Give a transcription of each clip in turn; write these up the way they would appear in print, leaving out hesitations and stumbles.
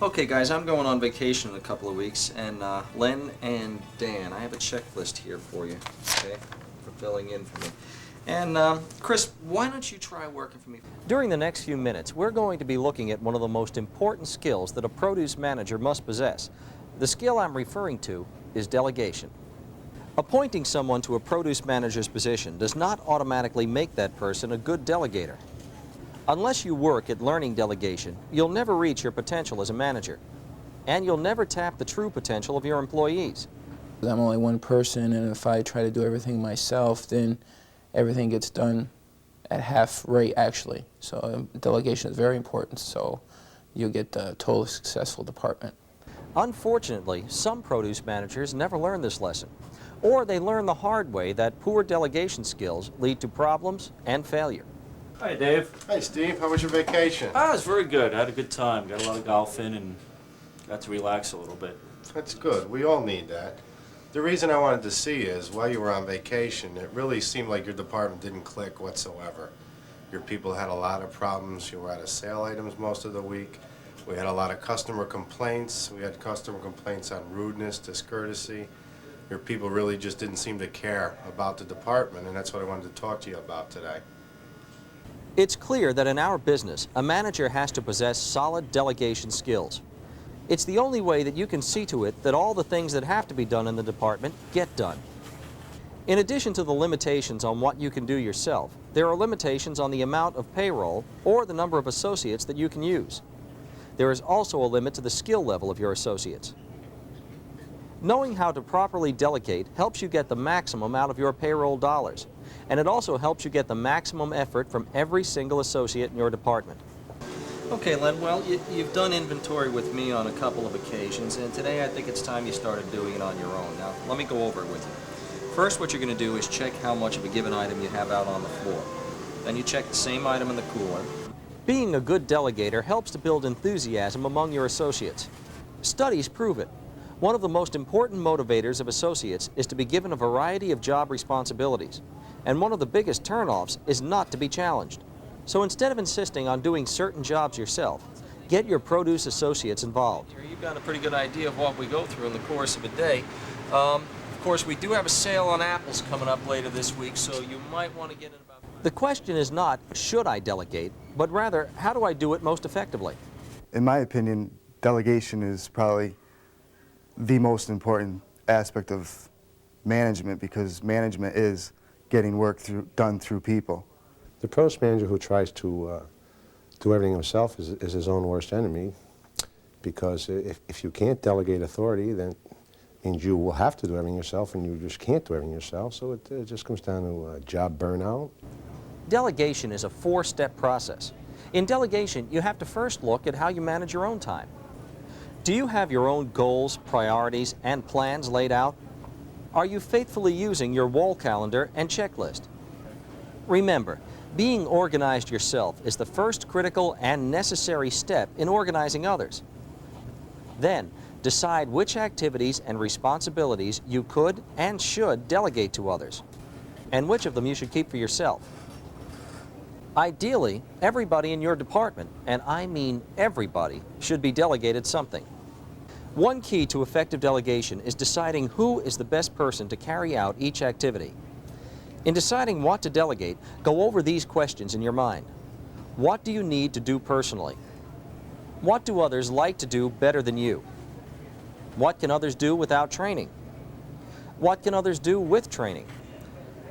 Okay guys, I'm going on vacation in a couple of weeks, and Len and Dan, I have a checklist here for you, okay, for filling in for me. And Chris, why don't you try working for me? During the next few minutes, we're going to be looking at one of the most important skills that a produce manager must possess. The skill I'm referring to is delegation. Appointing someone to a produce manager's position does not automatically make that person a good delegator. Unless you work at learning delegation, you'll never reach your potential as a manager, and you'll never tap the true potential of your employees. I'm only one person, and if I try to do everything myself, then everything gets done at half rate, actually. So delegation is very important, so you'll get a totally successful department. Unfortunately, some produce managers never learn this lesson, or they learn the hard way that poor delegation skills lead to problems and failure. Hi, Dave. Hey, Steve. How was your vacation? Ah, it was very good. I had a good time. Got a lot of golfing and got to relax a little bit. That's good. We all need that. The reason I wanted to see you is while you were on vacation, it really seemed like your department didn't click whatsoever. Your people had a lot of problems. You were out of sale items most of the week. We had a lot of customer complaints. We had customer complaints on rudeness, discourtesy. Your people really just didn't seem to care about the department, and that's what I wanted to talk to you about today. It's clear that in our business, a manager has to possess solid delegation skills. It's the only way that you can see to it that all the things that have to be done in the department get done. In addition to the limitations on what you can do yourself, there are limitations on the amount of payroll or the number of associates that you can use. There is also a limit to the skill level of your associates. Knowing how to properly delegate helps you get the maximum out of your payroll dollars, and it also helps you get the maximum effort from every single associate in your department. Okay, Len, well, you've done inventory with me on a couple of occasions, and today I think it's time you started doing it on your own. Now, let me go over it with you. First, what you're going to do is check how much of a given item you have out on the floor. Then you check the same item in the cooler. Being a good delegator helps to build enthusiasm among your associates. Studies prove it. One of the most important motivators of associates is to be given a variety of job responsibilities, and one of the biggest turnoffs is not to be challenged. So instead of insisting on doing certain jobs yourself, get your produce associates involved. You've got a pretty good idea of what we go through in the course of a day. Of course, we do have a sale on apples coming up later this week, so you might want to get in about... The question is not, should I delegate, but rather, how do I do it most effectively? In my opinion, delegation is probably the most important aspect of management, because management is getting work done through people. The produce manager who tries to do everything himself is his own worst enemy, because if you can't delegate authority, then it means you will have to do everything yourself, and you just can't do everything yourself, so it just comes down to job burnout. Delegation is a four-step process. In delegation, you have to first look at how you manage your own time. Do you have your own goals, priorities, and plans laid out? Are you faithfully using your wall calendar and checklist? Remember, being organized yourself is the first critical and necessary step in organizing others. Then, decide which activities and responsibilities you could and should delegate to others, and which of them you should keep for yourself. Ideally, everybody in your department, and I mean everybody, should be delegated something. One key to effective delegation is deciding who is the best person to carry out each activity. In deciding what to delegate, go over these questions in your mind. What do you need to do personally? What do others like to do better than you? What can others do without training? What can others do with training?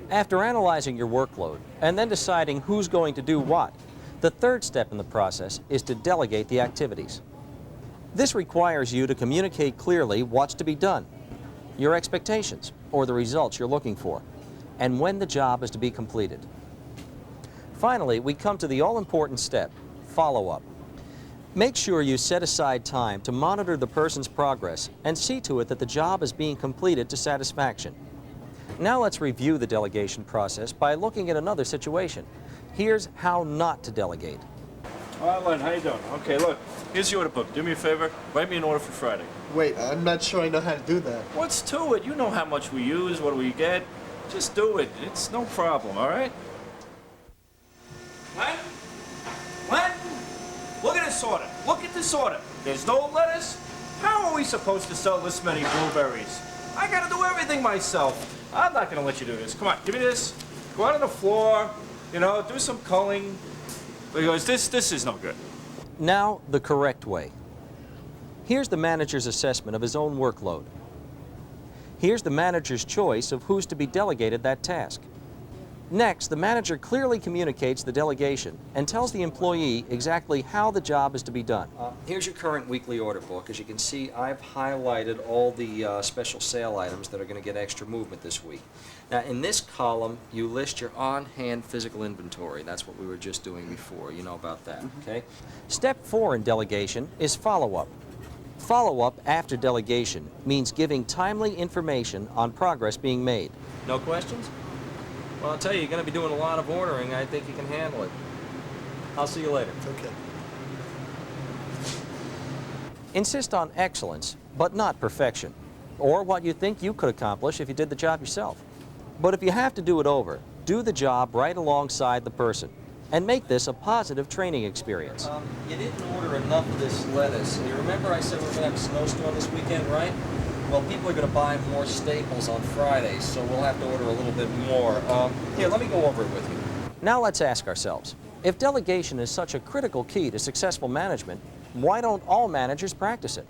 After analyzing your workload and then deciding who's going to do what, the third step in the process is to delegate the activities. This requires you to communicate clearly what's to be done, your expectations, or the results you're looking for, and when the job is to be completed. Finally, we come to the all-important step, follow-up. Make sure you set aside time to monitor the person's progress and see to it that the job is being completed to satisfaction. Now let's review the delegation process by looking at another situation. Here's how not to delegate. All right, Len, how you doing? Okay, look, here's your order book. Do me a favor, write me an order for Friday. Wait, I'm not sure I know how to do that. What's to it? You know how much we use, what do we get. Just do it. It's no problem, all right? Len? Len? Look at this order. Look at this order. There's no lettuce? How are we supposed to sell this many blueberries? I gotta do everything myself. I'm not gonna let you do this. Come on, give me this. Go out on the floor, you know, do some culling. Because this is no good. Now, the correct way. Here's the manager's assessment of his own workload. Here's the manager's choice of who's to be delegated that task. Next, the manager clearly communicates the delegation and tells the employee exactly how the job is to be done. Here's your current weekly order book. As you can see, I've highlighted all the special sale items that are going to get extra movement this week. Now, in this column, you list your on-hand physical inventory. That's what we were just doing before. You know about that, okay? Step 4 in delegation is follow-up. Follow-up after delegation means giving timely information on progress being made. No questions? Well, I'll tell you, you're going to be doing a lot of ordering. I think you can handle it. I'll see you later. Okay. Insist on excellence, but not perfection, or what you think you could accomplish if you did the job yourself. But if you have to do it over, do the job right alongside the person, and make this a positive training experience. You didn't order enough of this lettuce. And you remember I said we're going to have a snowstorm this weekend, right? Well, people are going to buy more staples on Fridays, so we'll have to order a little bit more. Here, let me go over it with you. Now let's ask ourselves, if delegation is such a critical key to successful management, why don't all managers practice it?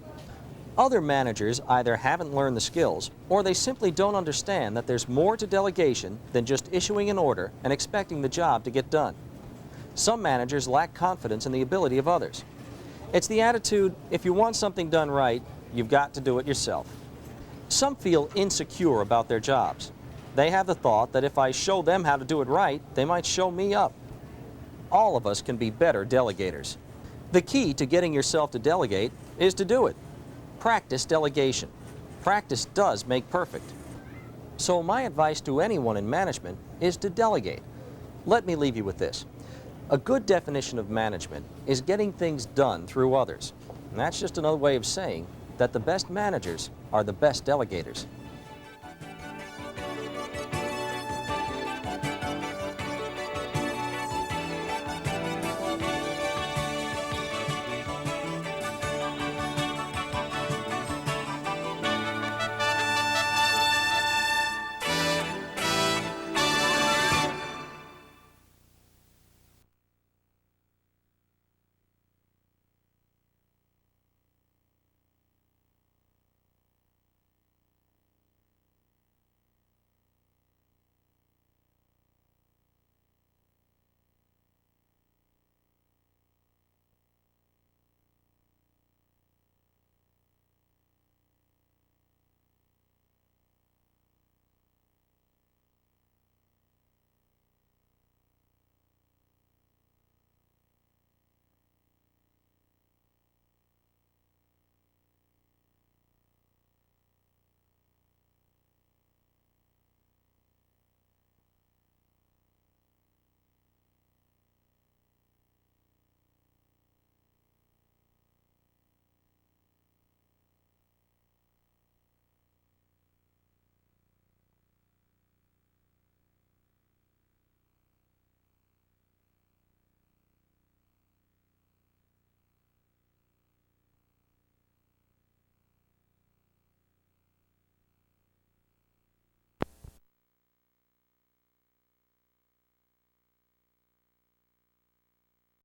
Other managers either haven't learned the skills, or they simply don't understand that there's more to delegation than just issuing an order and expecting the job to get done. Some managers lack confidence in the ability of others. It's the attitude, if you want something done right, you've got to do it yourself. Some feel insecure about their jobs. They have the thought that if I show them how to do it right, they might show me up. All of us can be better delegators. The key to getting yourself to delegate is to do it. Practice delegation. Practice does make perfect. So my advice to anyone in management is to delegate. Let me leave you with this. A good definition of management is getting things done through others. And that's just another way of saying that the best managers are the best delegators.